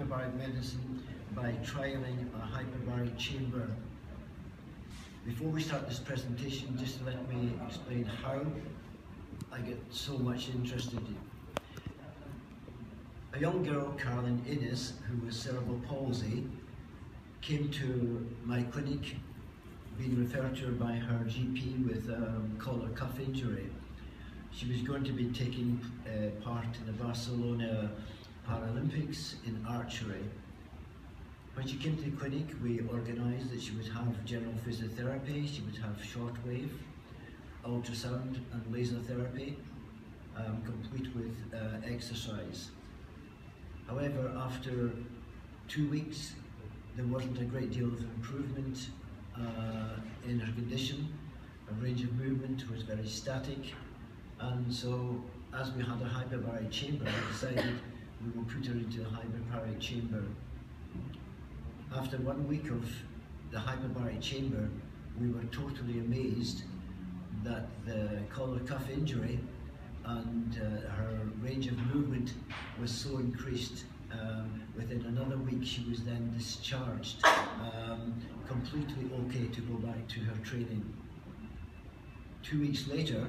hyperbaric medicine by trialing a hyperbaric chamber. Before we start this presentation, just let me explain how I get so much interested in. A young girl, Caroline Innes, who was cerebral palsy, came to my clinic being referred to her by her GP with a collar cuff injury. She was going to be taking part in the Barcelona Paralympics in archery. When she came to the clinic, we organised that she would have general physiotherapy, she would have shortwave, ultrasound and laser therapy, complete with exercise. However, after 2 weeks, there wasn't a great deal of improvement in her condition. Her range of movement was very static, and so as we had a hyperbaric chamber, I decided we will put her into the hyperbaric chamber. After 1 week of the hyperbaric chamber, we were totally amazed that the collar cuff injury and her range of movement was so increased. Within another week she was then discharged, completely okay to go back to her training. 2 weeks later,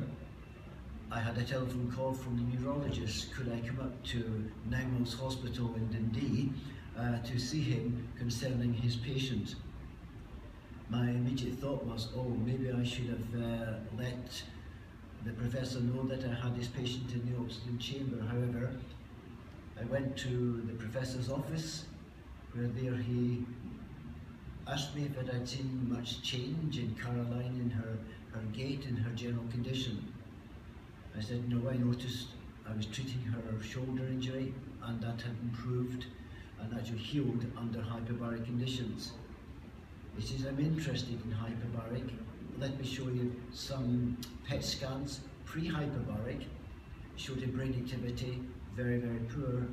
I had a telephone call from the neurologist. Could I come up to Nine Hospital in Dundee to see him concerning his patient? My immediate thought was, oh, maybe I should have let the professor know that I had this patient in the oxygen chamber. However, I went to the professor's office, where there he asked me if I'd seen much change in Caroline, in her gait and her general condition. I said, no, I noticed I was treating her shoulder injury and that had improved and actually healed under hyperbaric conditions. He says, I'm interested in hyperbaric. Let me show you some PET scans pre-hyperbaric. Showed a brain activity, very, very poor.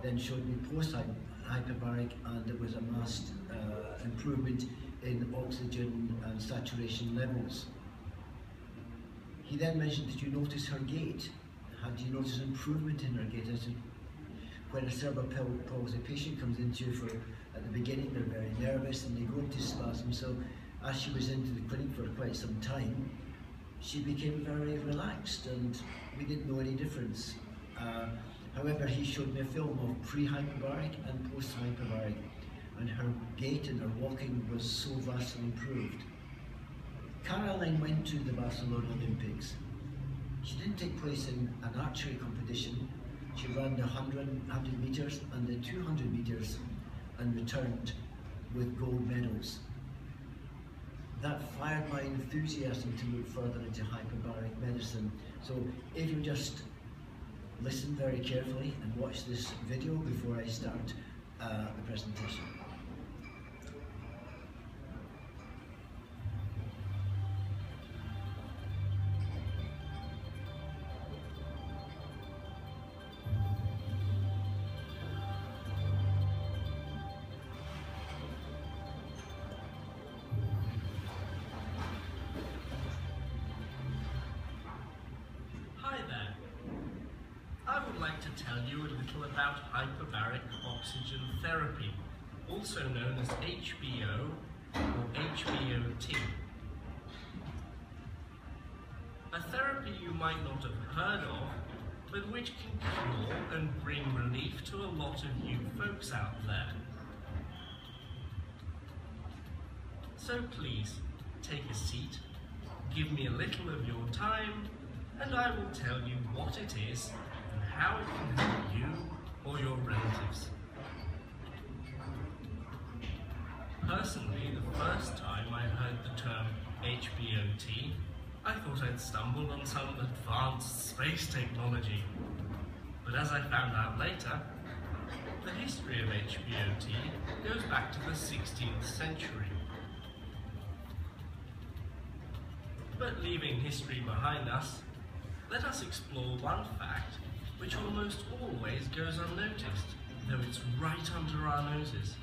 Then showed me post-hyperbaric, and there was a masked improvement in oxygen and saturation levels. He then mentioned, did you notice her gait? Did you notice improvement in her gait? I said, when a cerebral palsy patient comes into you at the beginning, they're very nervous and they go into spasm. So as she was into the clinic for quite some time, she became very relaxed and we didn't know any difference. However, he showed me a film of pre-hyperbaric and post-hyperbaric, and her gait and her walking was so vastly improved. Caroline went to the Barcelona Olympics. She didn't take place in an archery competition. She ran the 100 meters and the 200 meters and returned with gold medals. That fired my enthusiasm to look further into hyperbaric medicine. So if you just listen very carefully and watch this video before I start the presentation. To tell you a little about hyperbaric oxygen therapy, also known as HBO or HBOT. A therapy you might not have heard of, but which can cure and bring relief to a lot of you folks out there. So please, take a seat, give me a little of your time, and I will tell you what it is and how it can help you or your relatives. Personally, the first time I heard the term HBOT, I thought I'd stumbled on some advanced space technology. But as I found out later, the history of HBOT goes back to the 16th century. But leaving history behind us, let us explore one fact which almost always goes unnoticed, though it's right under our noses.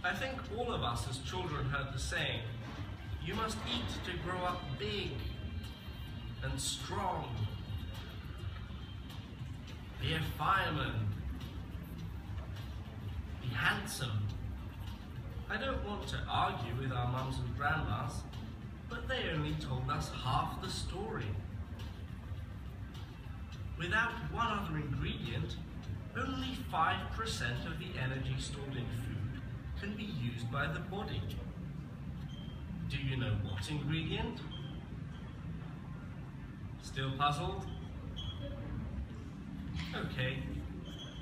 I think all of us as children heard the saying, "You must eat to grow up big and strong." Be a fireman. Be handsome. I don't want to argue with our mums and grandmas, but they only told us half the story. Without one other ingredient, only 5% of the energy stored in food can be used by the body. Do you know what ingredient? Still puzzled? Okay,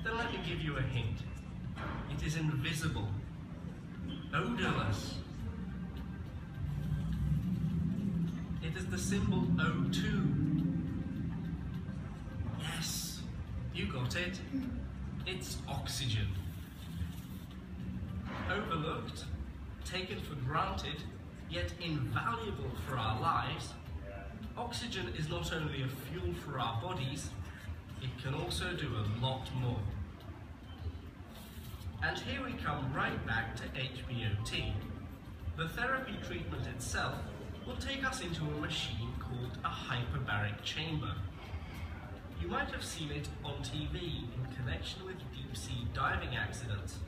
then let me give you a hint. It is invisible, odorless. It is the symbol O2. Yes, you got it. It's oxygen. Overlooked, taken for granted, yet invaluable for our lives, oxygen is not only a fuel for our bodies, it can also do a lot more. And here we come right back to HBOT. The therapy treatment itself will take us into a machine called a hyperbaric chamber. You might have seen it on TV in connection with deep-sea diving accidents.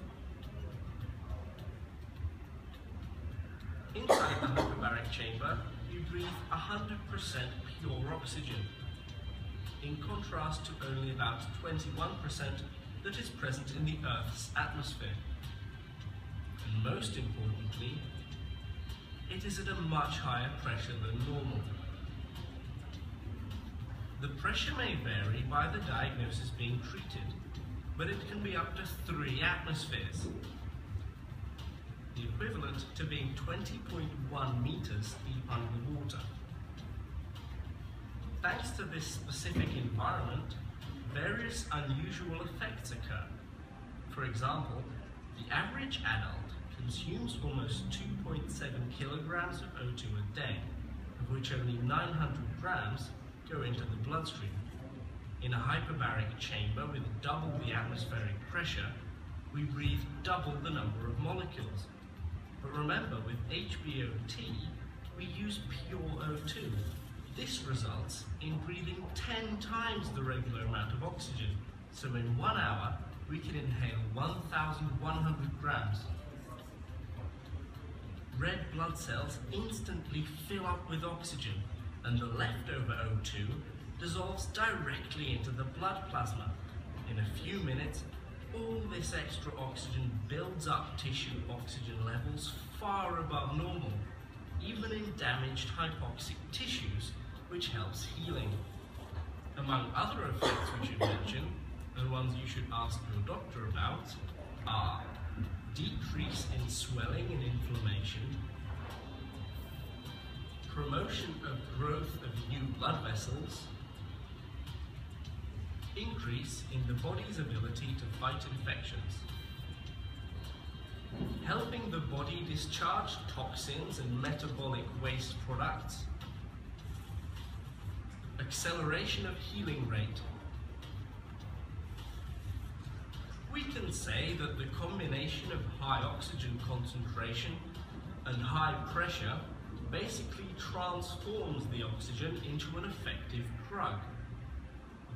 Inside the hyperbaric chamber, you breathe 100% pure oxygen, in contrast to only about 21% that is present in the Earth's atmosphere. And most importantly, it is at a much higher pressure than normal. The pressure may vary by the diagnosis being treated, but it can be up to 3 atmospheres, the equivalent to being 20.1 meters deep underwater. Thanks to this specific environment, various unusual effects occur. For example, the average adult consumes almost 2.7 kilograms of O2 a day, of which only 900 grams go into the bloodstream. In a hyperbaric chamber with double the atmospheric pressure, we breathe double the number of molecules. But remember, with HBOT, we use pure O2. This results in breathing 10 times the regular amount of oxygen. So in 1 hour, we can inhale 1,100 grams. Red blood cells instantly fill up with oxygen, and the leftover O2 dissolves directly into the blood plasma. In a few minutes, all this extra oxygen builds up tissue oxygen levels far above normal, even in damaged hypoxic tissues, which helps healing. Among other effects we should mention, and ones you should ask your doctor about, are decrease in swelling and inflammation, promotion of growth of new blood vessels, increase in the body's ability to fight infections, helping the body discharge toxins and metabolic waste products, acceleration of healing rate. We can say that the combination of high oxygen concentration and high pressure basically transforms the oxygen into an effective drug.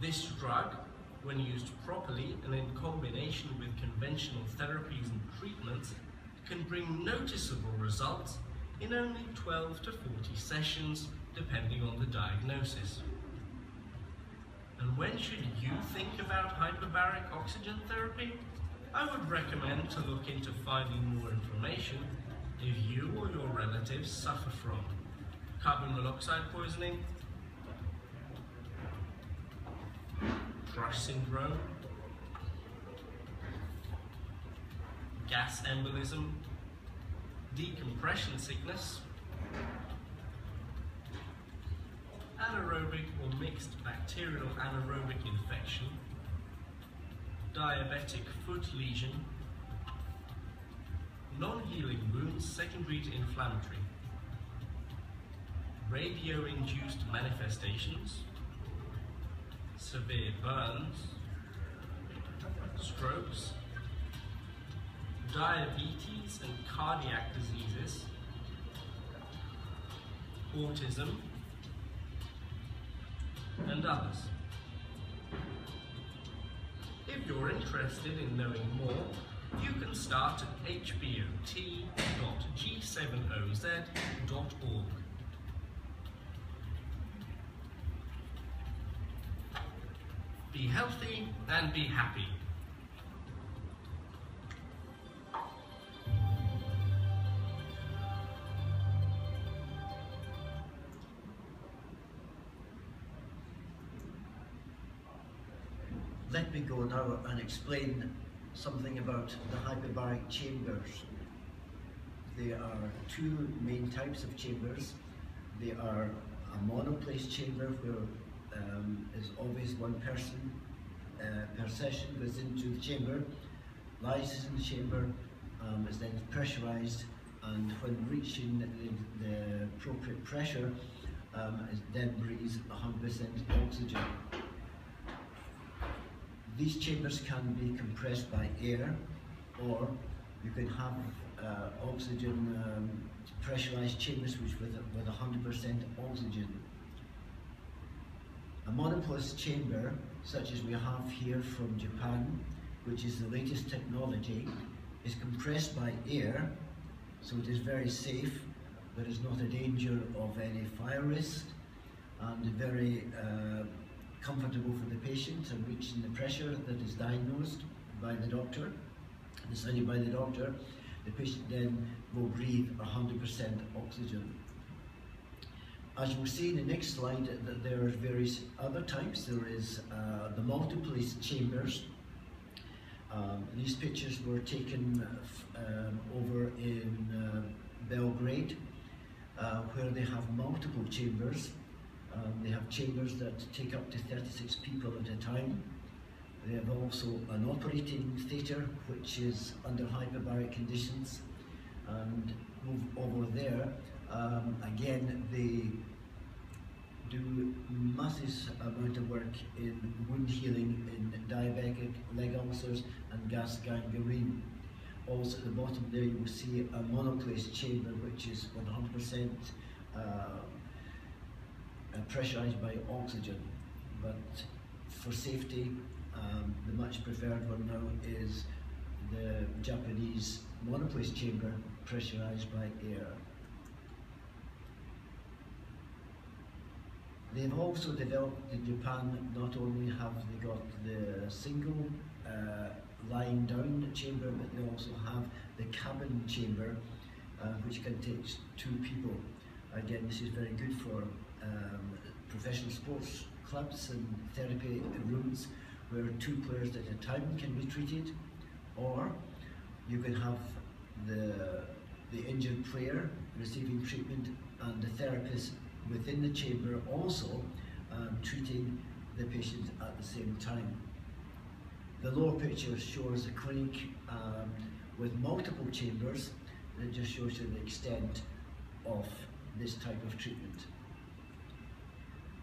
This drug, when used properly and in combination with conventional therapies and treatments, can bring noticeable results in only 12 to 40 sessions, depending on the diagnosis. And when should you think about hyperbaric oxygen therapy? I would recommend to look into finding more information if you or your relatives suffer from carbon monoxide poisoning, thrush syndrome, gas embolism, decompression sickness, anaerobic or mixed bacterial anaerobic infection, diabetic foot lesion, non-healing wounds secondary to inflammatory, radio-induced manifestations, severe burns, strokes, diabetes and cardiac diseases, autism, and others. If you're interested in knowing more, you can start at hbot.g7oz.org. Be healthy and be happy. Let me go now and explain something about the hyperbaric chambers. There are two main types of chambers. They are a monoplace chamber where is always one person per session goes into the chamber, lies in the chamber, is then pressurized, and when reaching the appropriate pressure, then breathes 100% oxygen. These chambers can be compressed by air, or you can have oxygen pressurized chambers which with 100% oxygen. A monoplace chamber, such as we have here from Japan, which is the latest technology, is compressed by air, so it is very safe. There is not a danger of any fire risk, and very comfortable for the patient and reaching the pressure that is diagnosed by the doctor, decided by the doctor. The patient then will breathe 100% oxygen. As you'll see in the next slide, that there are various other types. There is the multiplace chambers. These pictures were taken over in Belgrade, where they have multiple chambers. They have chambers that take up to 36 people at a time. They have also an operating theatre, which is under hyperbaric conditions. And over there, again, they do massive amount of work in wound healing, in diabetic leg ulcers and gas gangrene. Also at the bottom there you will see a monoplace chamber, which is 100% pressurized by oxygen. But for safety, the much preferred one now is the Japanese monoplace chamber pressurized by air. They've also developed in Japan, not only have they got the single lying down chamber, but they also have the cabin chamber, which can take 2 people. Again, this is very good for professional sports clubs and therapy rooms where 2 players at a time can be treated, or you can have the injured player receiving treatment and the therapist within the chamber also treating the patient at the same time. The lower picture shows a clinic with multiple chambers, and it just shows you the extent of this type of treatment.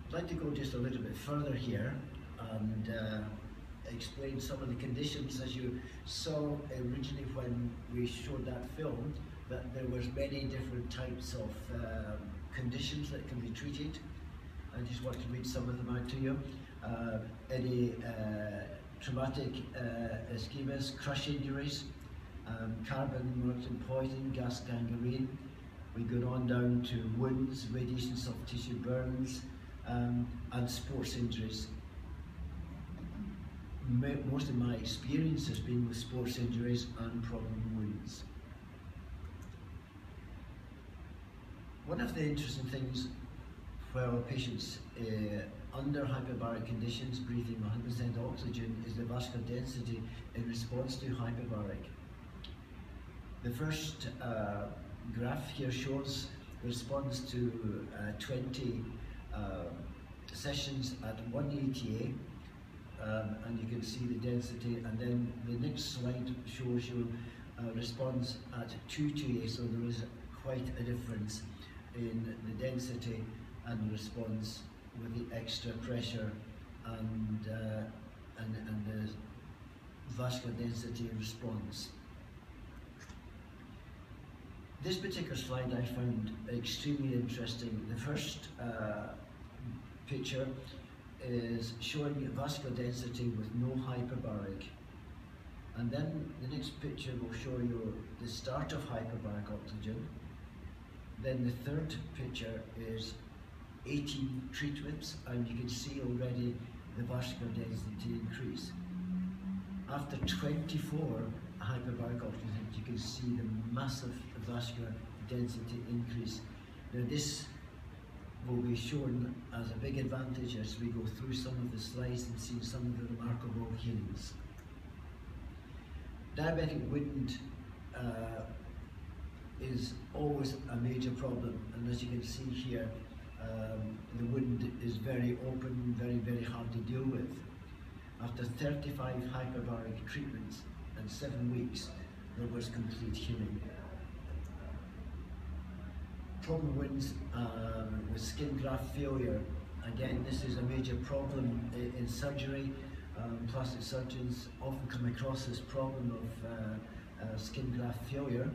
I'd like to go just a little bit further here and explain some of the conditions. As you saw originally when we showed that film, that there was many different types of conditions that can be treated. I just want to read some of them out to you. Any traumatic ischemias, crush injuries, carbon monoxide poisoning, gas gangrene. We go on down to wounds, radiation soft tissue burns, and sports injuries. Most of my experience has been with sports injuries and problem wounds. One of the interesting things where patients under hyperbaric conditions breathing 100% oxygen is the vascular density in response to hyperbaric. The first graph here shows the response to 20 sessions at 1 ETA, and you can see the density, and then the next slide shows you response at 2 ETA, so there is quite a difference in the density and response with the extra pressure and the vascular density response. This particular slide I found extremely interesting. The first picture is showing vascular density with no hyperbaric. And then the next picture will show you the start of hyperbaric oxygen. Then the third picture is 18 treatments, and you can see already the vascular density increase. After 24 hyperbaric oxygen, you can see the massive vascular density increase. Now this will be shown as a big advantage as we go through some of the slides and see some of the remarkable healings. Diabetic wind is always a major problem, and as you can see here, the wound is very open, very hard to deal with. After 35 hyperbaric treatments and 7 weeks, there was complete healing. Problem winds with skin graft failure. Again, this is a major problem in surgery. Plastic surgeons often come across this problem of skin graft failure,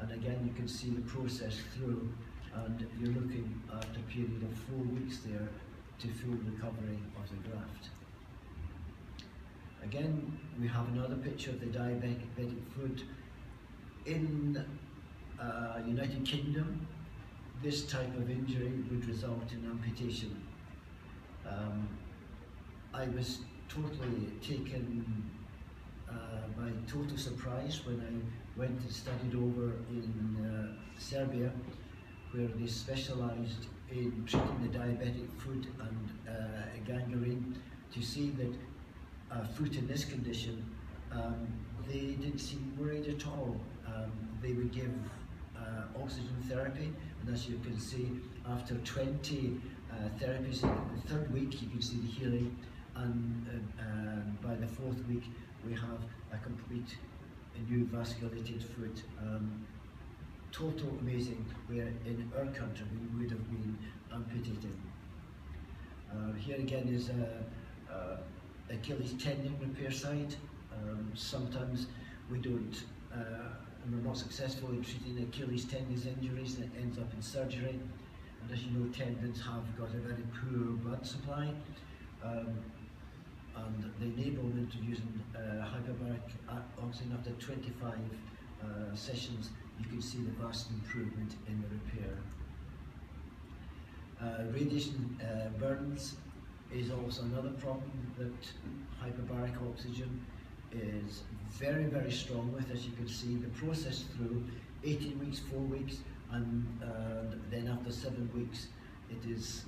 and again you can see the process through, and you're looking at a period of 4 weeks there to full recovery of the graft. Again, we have another picture of the diabetic foot. In United Kingdom, this type of injury would result in amputation. I was totally taken by total surprise when I went and studied over in Serbia, where they specialised in treating the diabetic foot and gangrene, to see that a foot in this condition, they didn't seem worried at all. They would give oxygen therapy, and as you can see, after 20 therapies in the third week, you can see the healing, and by the fourth week, we have a complete new vasculated foot. Total amazing, where in our country we would have been amputated. Here again is Achilles tendon repair site. Sometimes we don't, and we're not successful in treating Achilles tendons injuries, and it ends up in surgery. And as you know, tendons have got a very poor blood supply, and the enablement of using hyperbaric oxygen after 25 sessions, you can see the vast improvement in the repair. Radiation burns is also another problem that hyperbaric oxygen is very strong with. As you can see, the process through 18 weeks, 4 weeks, and then after 7 weeks, it is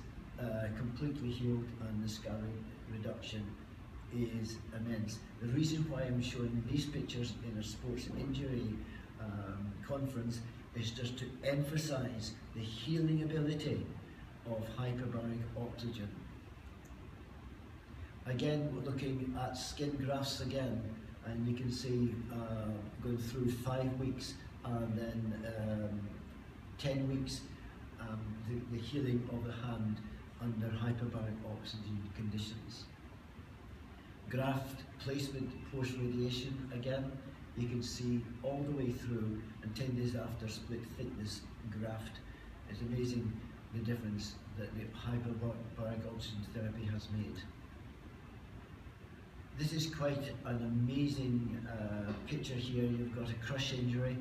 completely healed, and the scarring reduction is immense. The reason why I'm showing these pictures in a sports injury conference is just to emphasize the healing ability of hyperbaric oxygen. Again, we're looking at skin grafts again, and you can see going through 5 weeks and then 10 weeks, the healing of the hand under hyperbaric oxygen conditions. Graft placement post-radiation, again, you can see all the way through, and 10 days after split thickness graft. It's amazing the difference that the hyperbaric oxygen therapy has made. This is quite an amazing picture here. You've got a crush injury.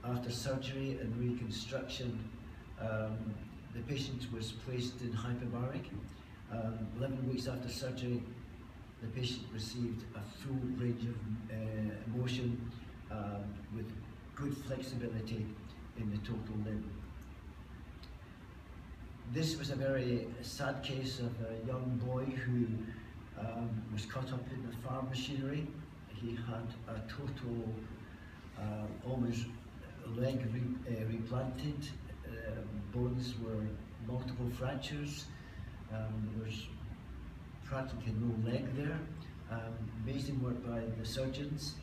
After surgery and reconstruction, the patient was placed in hyperbaric. 11 weeks after surgery, the patient received a full range of motion with good flexibility in the total limb. This was a very sad case of a young boy who was caught up in the farm machinery. He had a total almost leg replanted. Bones were multiple fractures. There was practically no leg there. Amazing work by the surgeons.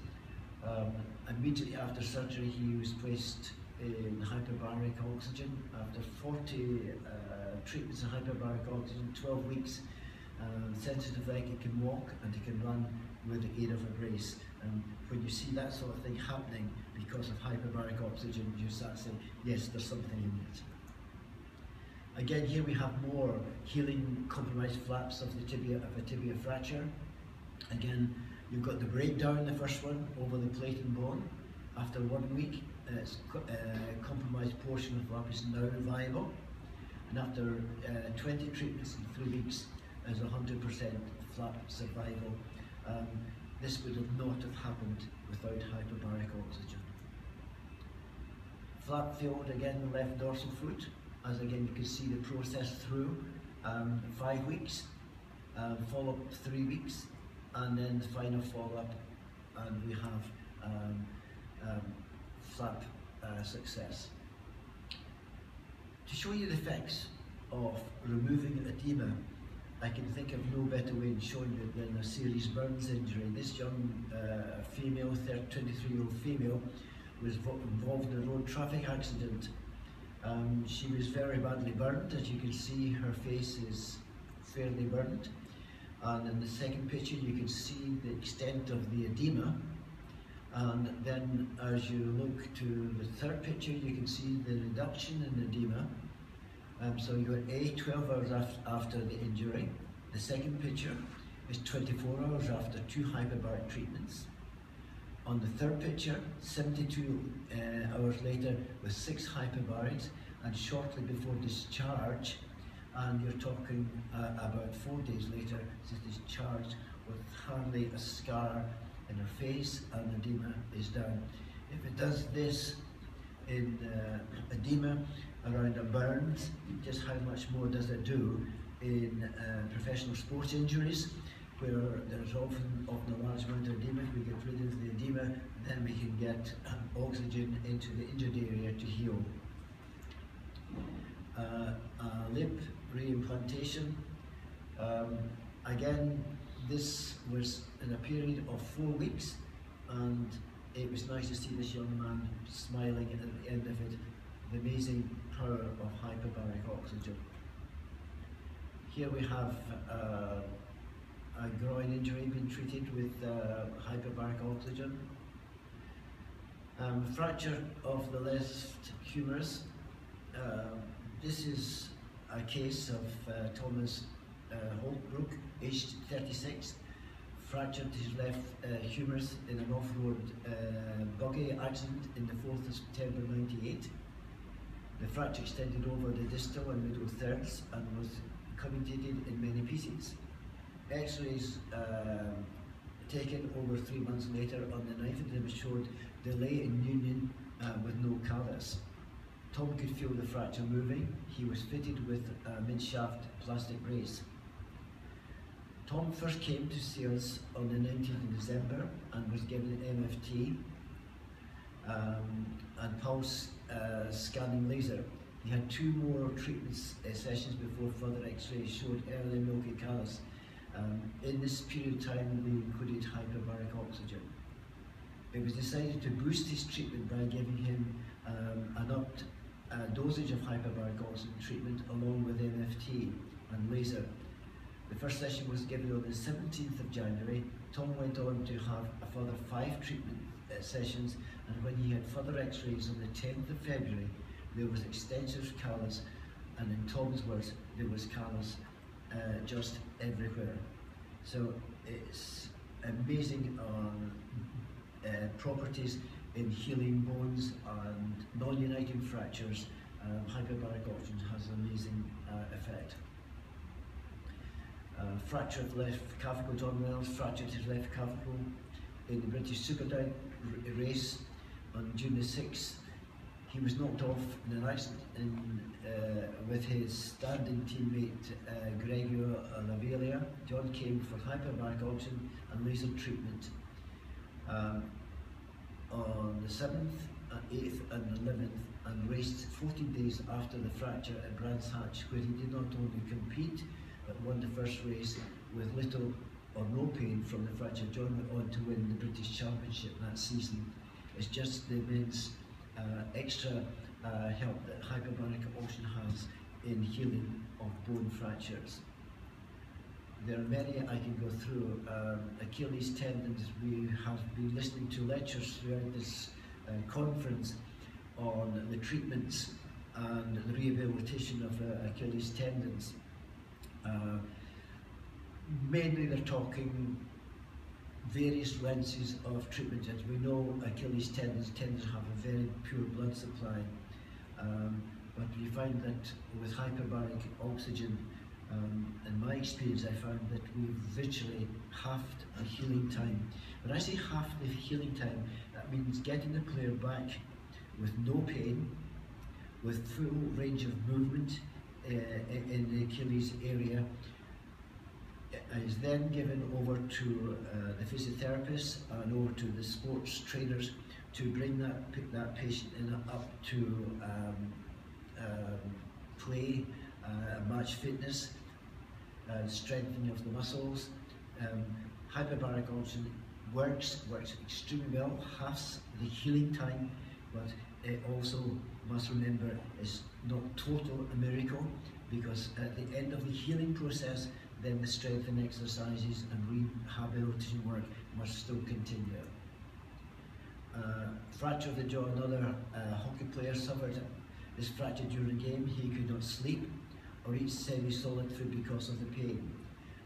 Immediately after surgery, he was placed in hyperbaric oxygen. After 40 treatments of hyperbaric oxygen, 12 weeks, sensitive leg, he can walk and he can run with the aid of a brace. And when you see that sort of thing happening because of hyperbaric oxygen, you start saying, yes, there's something in it. Again, here we have more healing compromised flaps of the tibia, of a tibia fracture. Again, You've got the breakdown, the first one, over the plate and bone. After 1 week, it's compromised portion of flap is now viable. And after 20 treatments in 3 weeks, there's 100% flap survival. This would have not have happened without hyperbaric oxygen. Flap failed again in the left dorsal foot, as again you can see the process through 5 weeks, follow-up 3 weeks, and then the final follow-up, and we have flap success. To show you the effects of removing edema, I can think of no better way in showing you than a serious burns injury. This young female, 23-year-old female, was involved in a road traffic accident. She was very badly burned. As you can see, her face is fairly burned. And in the second picture, you can see the extent of the edema. And then as you look to the third picture, you can see the reduction in edema. So you're 12 hours after the injury. The second picture is 24 hours after 2 hyperbaric treatments. On the third picture, 72 hours later with 6 hyperbarics, and shortly before discharge, and you're talking about 4 days later, she's discharged with hardly a scar in her face, and edema is down. If it does this in edema around a burn, just how much more does it do in professional sports injuries, where there's often a large amount of edema. If we get rid of the edema, then we can get oxygen into the injured area to heal. Lip reimplantation. Again, this was in a period of 4 weeks, and it was nice to see this young man smiling at the end of it. The amazing power of hyperbaric oxygen. Here we have a groin injury being treated with hyperbaric oxygen. Fracture of the left humerus. This is a case of Thomas Holbrook, aged 36, fractured his left humerus in an off-road buggy accident in the 4th of September 98. The fracture extended over the distal and middle thirds and was commutated in many pieces. X-rays taken over 3 months later on the 9th of December showed delay in union with no callus. Tom could feel the fracture moving. He was fitted with a mid-shaft plastic brace. Tom first came to see us on the 19th of December and was given MFT and pulse scanning laser. He had 2 more treatment sessions before further X-rays showed early milky callus. In this period of time, we included hyperbaric oxygen. It was decided to boost his treatment by giving him an upped dosage of hyperbaric oxygen treatment along with MFT and laser. The first session was given on the 17th of January. Tom went on to have a further 5 treatment sessions, and when he had further X-rays on the 10th of February, there was extensive callus, and in Tom's words, there was callus just everywhere. So it's amazing properties in healing bones and non-uniting fractures. Hyperbaric oxygen has an amazing effect. Fracture of the left clavicle. John Reynolds fractured his left clavicle in the British Superdike race on June the 6th. He was knocked off in an accident with his standing teammate Gregor Lavelia. John came for hyperbaric oxygen and laser treatment on the 7th, 8th and 11th, and raced 14 days after the fracture at Brands Hatch, where he did not only compete but won the first race with little or no pain from the fracture. John went on to win the British Championship that season. It's just the immense extra help that hyperbaric oxygen has in healing of bone fractures. There are many I can go through. Achilles tendons, we have been listening to lectures throughout this conference on the treatments and the rehabilitation of Achilles tendons. Mainly they're talking various lenses of treatment. As we know, Achilles tendons have a very pure blood supply, but we find that with hyperbaric oxygen, in my experience, I found that we virtually halved the healing time. When I say half the healing time, that means getting the player back with no pain, with full range of movement in the Achilles area, is then given over to the physiotherapists and over to the sports trainers to bring that patient in up to play, match fitness, strengthening of the muscles. Hyperbaric oxygen works extremely well, halves the healing time, but it also must remember is not total a miracle, because at the end of the healing process, then the strengthening exercises and rehabilitation work must still continue. Fracture of the jaw, another hockey player suffered this fracture during the game. He could not sleep or eat semi-solid food because of the pain.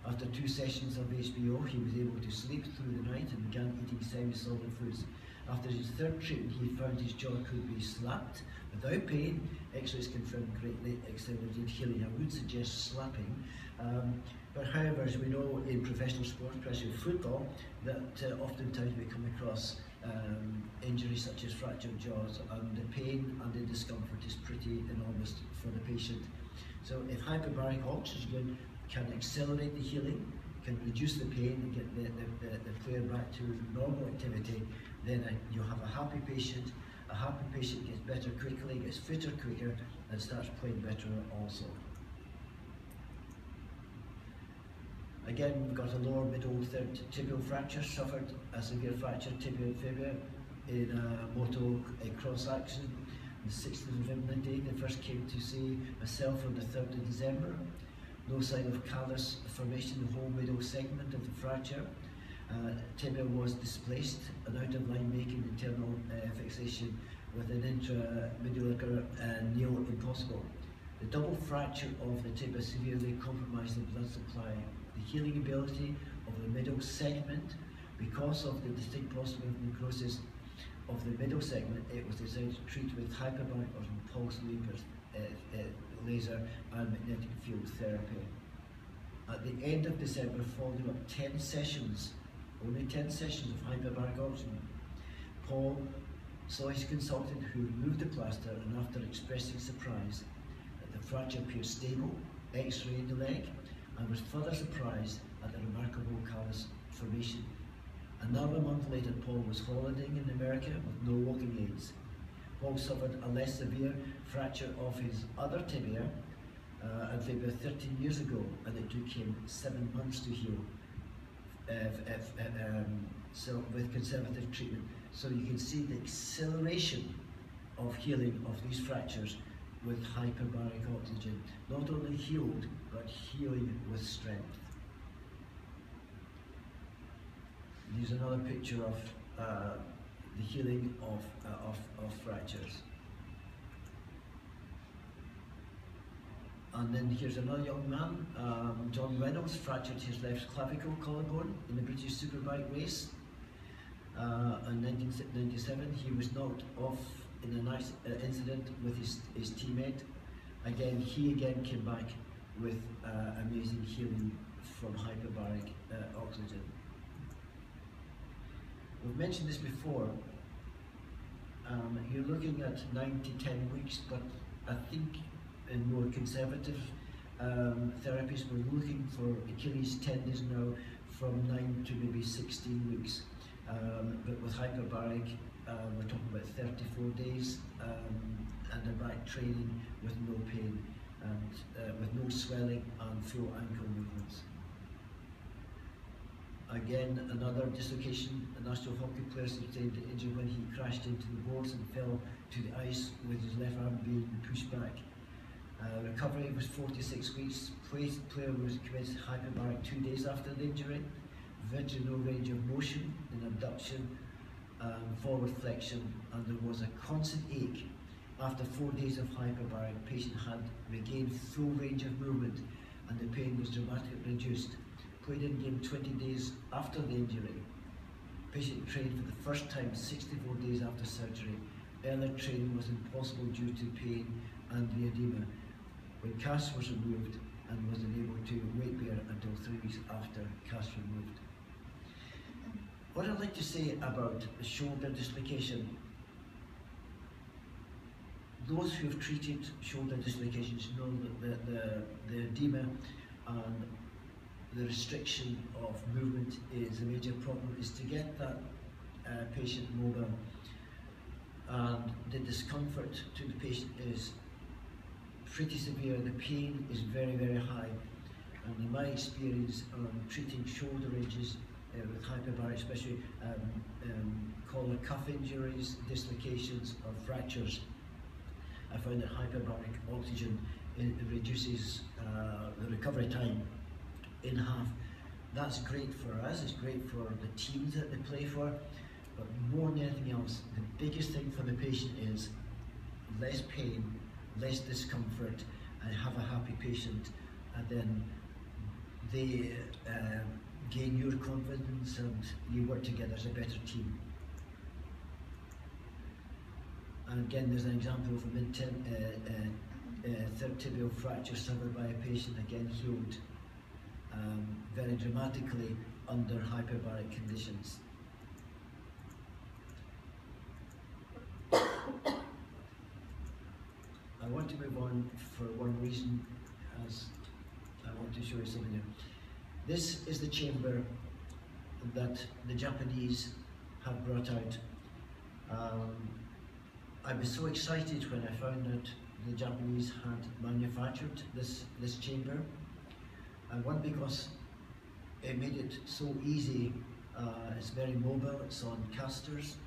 After 2 sessions of HBO, he was able to sleep through the night and began eating semi-solid foods. After his 3rd treatment, he found his jaw could be slapped without pain. X-rays confirmed greatly accelerated healing. I would suggest slapping. But however, as we know in professional sports, especially football, that oftentimes we come across injuries such as fractured jaws, and the pain and the discomfort is pretty enormous for the patient. So if hyperbaric oxygen can accelerate the healing, can reduce the pain and get the player back to normal activity, then you'll have a happy patient. A happy patient gets better quickly, gets fitter quicker, and starts playing better also. Again, we've got a lower middle third tibial fracture, suffered a severe fracture tibia and fibula in a moto cross accident on the 6th of November. They first came to see myself on the 3rd of December. No sign of callus formation in the whole middle segment of the fracture. Tibia was displaced, an out of line making internal fixation with an intramedullary nail impossible. The double fracture of the tibia severely compromised the blood supply. The healing ability of the middle segment, because of the distinct possibility of necrosis of the middle segment, it was decided to treat with hyperbaric or pulse laser and magnetic field therapy. At the end of December, following up 10 sessions, only 10 sessions of hyperbaric oxygen, Paul saw his consultant, who removed the plaster, and after expressing surprise that the fracture appeared stable, x-rayed the leg, and was further surprised at the remarkable callus formation. Another month later, Paul was holidaying in America with no walking aids. Paul suffered a less severe fracture of his other tibia and fibula 13 years ago, and it took him 7 months to heal so with conservative treatment. So you can see the acceleration of healing of these fractures with hyperbaric oxygen. Not only healed, but healing with strength. Here's another picture of the healing of fractures. And then here's another young man, John Reynolds, fractured his left clavicle collarbone in the British Superbike race. In 1997, he was knocked off in a nice incident with his teammate. Again, he came back with amazing healing from hyperbaric oxygen. We've mentioned this before. You're looking at 9 to 10 weeks, but I think in more conservative therapies, we're looking for Achilles tendons now from 9 to maybe 16 weeks. But with hyperbaric, we're talking about 34 days and a back training with no pain and with no swelling and full ankle movements. Again, another dislocation. A national hockey player sustained an injury when he crashed into the boards and fell to the ice with his left arm being pushed back. Recovery was 46 weeks. Player was commenced hyperbaric 2 days after the injury. Virtually no range of motion in abduction, forward flexion, and there was a constant ache. After 4 days of hyperbaric, the patient had regained full range of movement and the pain was dramatically reduced. Played in game 20 days after the injury. Patient trained for the first time 64 days after surgery. Earlier training was impossible due to pain and the edema. When cast was removed and was unable to weight bear until 3 weeks after cast removed. What I'd like to say about the shoulder dislocation, those who have treated shoulder dislocations know that the edema and the restriction of movement is a major problem, is to get that patient mobile, and the discomfort to the patient is pretty severe. The pain is very, very high, and in my experience treating shoulder injuries with hyperbaric, especially collar cuff injuries, dislocations or fractures, I found that hyperbaric oxygen reduces the recovery time in half. That's great for us, it's great for the teams that they play for, but more than anything else, the biggest thing for the patient is less pain, less discomfort, and have a happy patient, and then they gain your confidence and you work together as a better team. And again, there's an example of a third tibial fracture suffered by a patient, again healed very dramatically under hyperbaric conditions. I want to move on for one reason, as I want to show you something here. This is the chamber that the Japanese have brought out. I was so excited when I found that the Japanese had manufactured this chamber, and one, because it made it so easy. It's very mobile, it's on casters.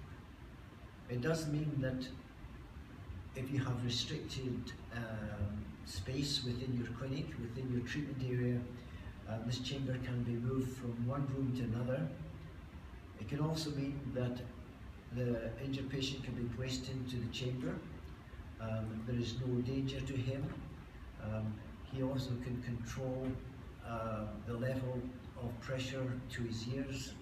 It does mean that if you have restricted space within your clinic, within your treatment area, this chamber can be moved from one room to another. It can also mean that the injured patient can be placed into the chamber. There is no danger to him. He also can control the level of pressure to his ears,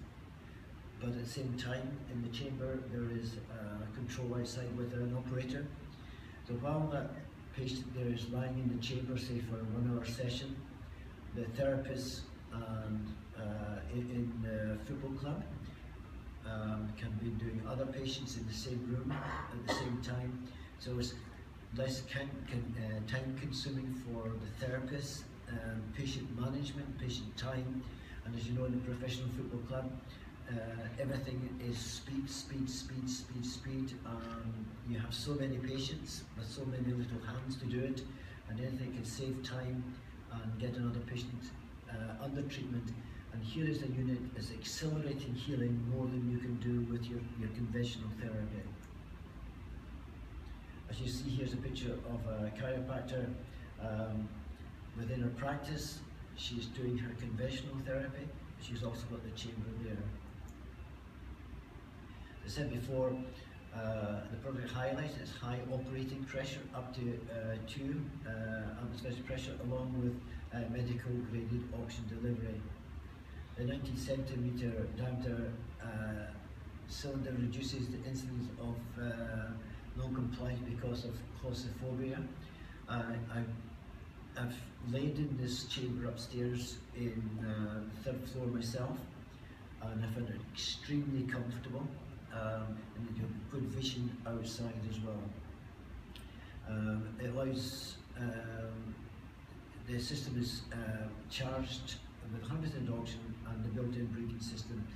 but at the same time in the chamber there is a control outside with an operator. So while that patient there is lying in the chamber, say for a 1 hour session, the therapists in the football club can be doing other patients in the same room at the same time. So it's less time consuming for the therapists, patient management, patient time, and as you know in the professional football club, everything is speed, speed, speed, speed, speed. You have so many patients with so many little hands to do it, and anything can save time and get another patient under treatment. And here is a unit that's accelerating healing more than you can do with your conventional therapy. As you see, here's a picture of a chiropractor within her practice. She's doing her conventional therapy. She's also got the chamber there. As I said before, the product highlights its high operating pressure, up to 2 atmospheric pressure, along with medical graded oxygen delivery. The 19 centimeter diameter cylinder reduces the incidence of non-compliance because of claustrophobia. I've laid in this chamber upstairs in the 3rd floor myself, and I found it extremely comfortable, and you have good vision outside as well. It allows, the system is charged with 100% oxygen and the built-in breathing system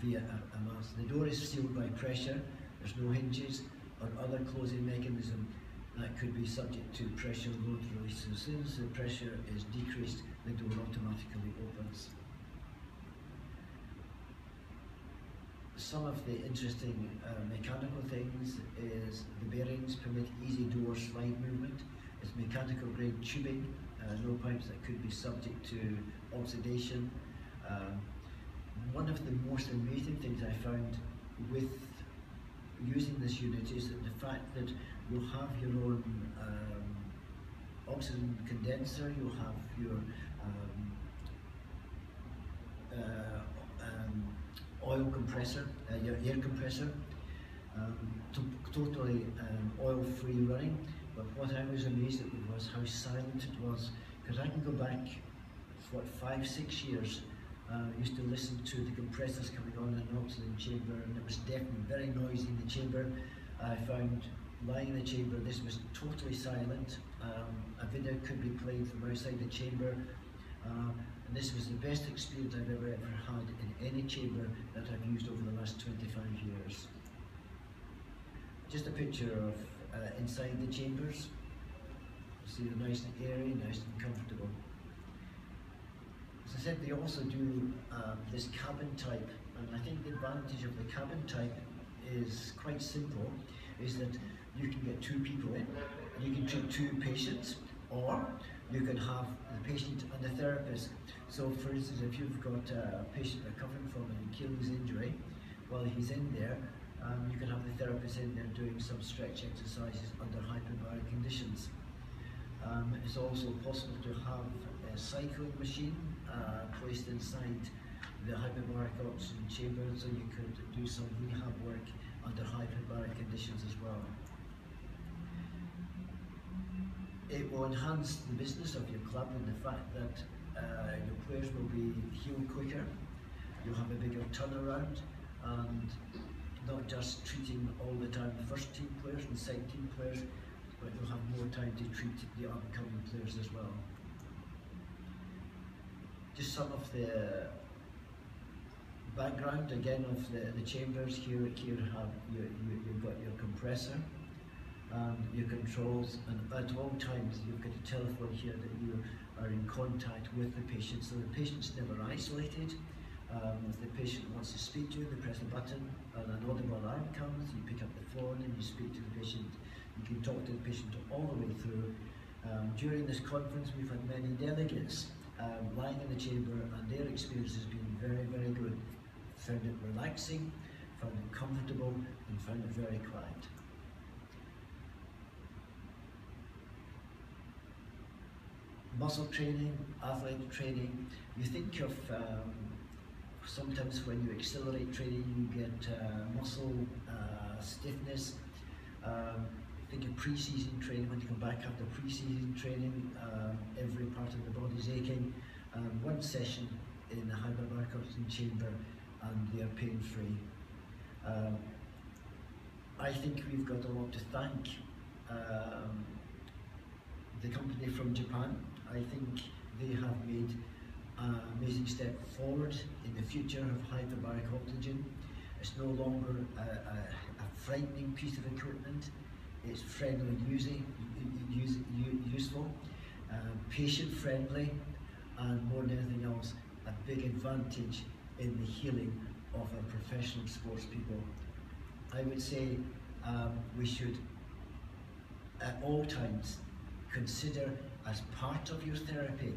via a mask. The door is sealed by pressure. There's no hinges or other closing mechanism that could be subject to pressure load release. So as soon as the pressure is decreased, the door automatically opens. Some of the interesting mechanical things is the bearings permit easy door slide movement. It's mechanical grade tubing, no pipes that could be subject to oxidation. One of the most amazing things I found with using this unit is that the fact that you'll have your own oxygen condenser, you'll have your oil compressor, your air compressor, totally oil-free running. But what I was amazed at was how silent it was, because I can go back, what, 5-6 years. Used to listen to the compressors coming on in an oxygen chamber, and it was deafening, very noisy in the chamber. I found lying in the chamber, this was totally silent. A video could be played from outside the chamber, and this was the best experience I've ever had in any chamber that I've used over the last 25 years. Just a picture of inside the chambers. See, they're nice and airy, nice and comfortable. As I said, they also do this cabin type, and I think the advantage of the cabin type is quite simple, is that you can get 2 people in, and you can treat 2 patients, or you can have the patient and the therapist. So for instance, if you've got a patient recovering from an Achilles injury, while he's in there, you can have the therapist in there doing some stretch exercises under hyperbaric conditions. It's also possible to have a cycling machine placed inside the hyperbaric oxygen chamber, so you could do some rehab work under hyperbaric conditions as well. It will enhance the business of your club in the fact that your players will be healed quicker, you'll have a bigger turnaround, and not just treating all the time the first team players and second team players, but you'll have more time to treat the upcoming players as well. Just some of the background again of the chambers. Here have you've got your compressor, your controls, and at all times you've got a telephone here that you are in contact with the patient, so the patient's never isolated. If the patient wants to speak to you, they press a button and an audible alarm comes, you pick up the phone and you speak to the patient. You can talk to the patient all the way through. During this conference we've had many delegates lying in the chamber, and their experience has been very, very good. Found it relaxing, found it comfortable, and found it very quiet. Muscle training, athletic training, you think of sometimes when you accelerate training you get muscle stiffness. Think of pre-season training. When you come back after pre-season training, every part of the body's aching. One session in the hyperbaric oxygen chamber and they are pain-free. I think we've got a lot to thank the company from Japan. I think they have made an amazing step forward in the future of hyperbaric oxygen. It's no longer a frightening piece of equipment. It's friendly useful, patient-friendly, and more than anything else, a big advantage in the healing of our professional sports people. I would say we should at all times consider, as part of your therapy,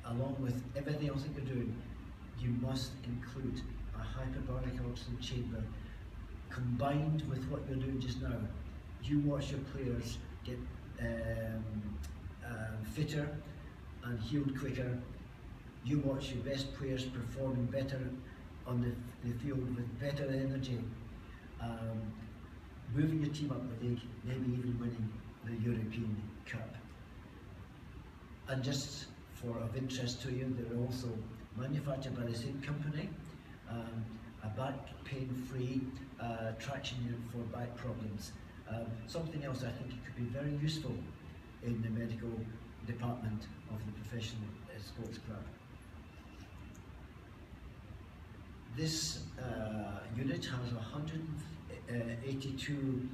along with everything else that you're doing, you must include a hyperbaric oxygen chamber combined with what you're doing just now. You watch your players get fitter and healed quicker. You watch your best players performing better on the field with better energy, moving your team up the league, maybe even winning the European Cup. And just of interest to you, they're also manufactured by the same company, a back pain-free traction unit for back problems. Something else I think it could be very useful in the medical department of the professional sports club. This unit has 182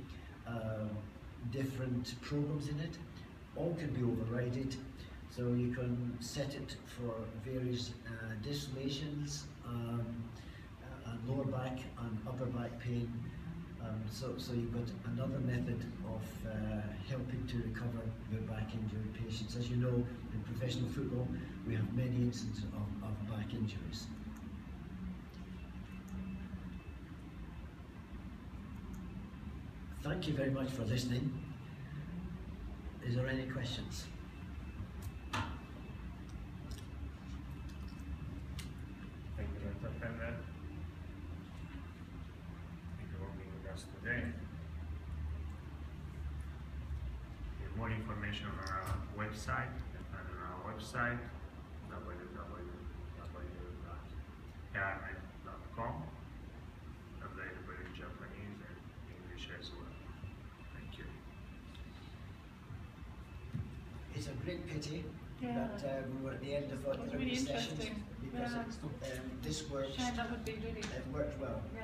different programs in it. All can be overrided, so you can set it for various distillations, lower back and upper back pain. So you've got another method of helping to recover your back injury patients. As you know, in professional football, we have many instances of back injuries. Thank you very much for listening. Is there any questions? Thank you, Dr. Pender. us today. More information on our website, www.hyperbaric.com, available in Japanese and English as well. Thank you. It's a great pity Yeah. that we were at the end of our It was really sessions interesting. because Yeah. this works. Shame, that would be really It worked well. yeah.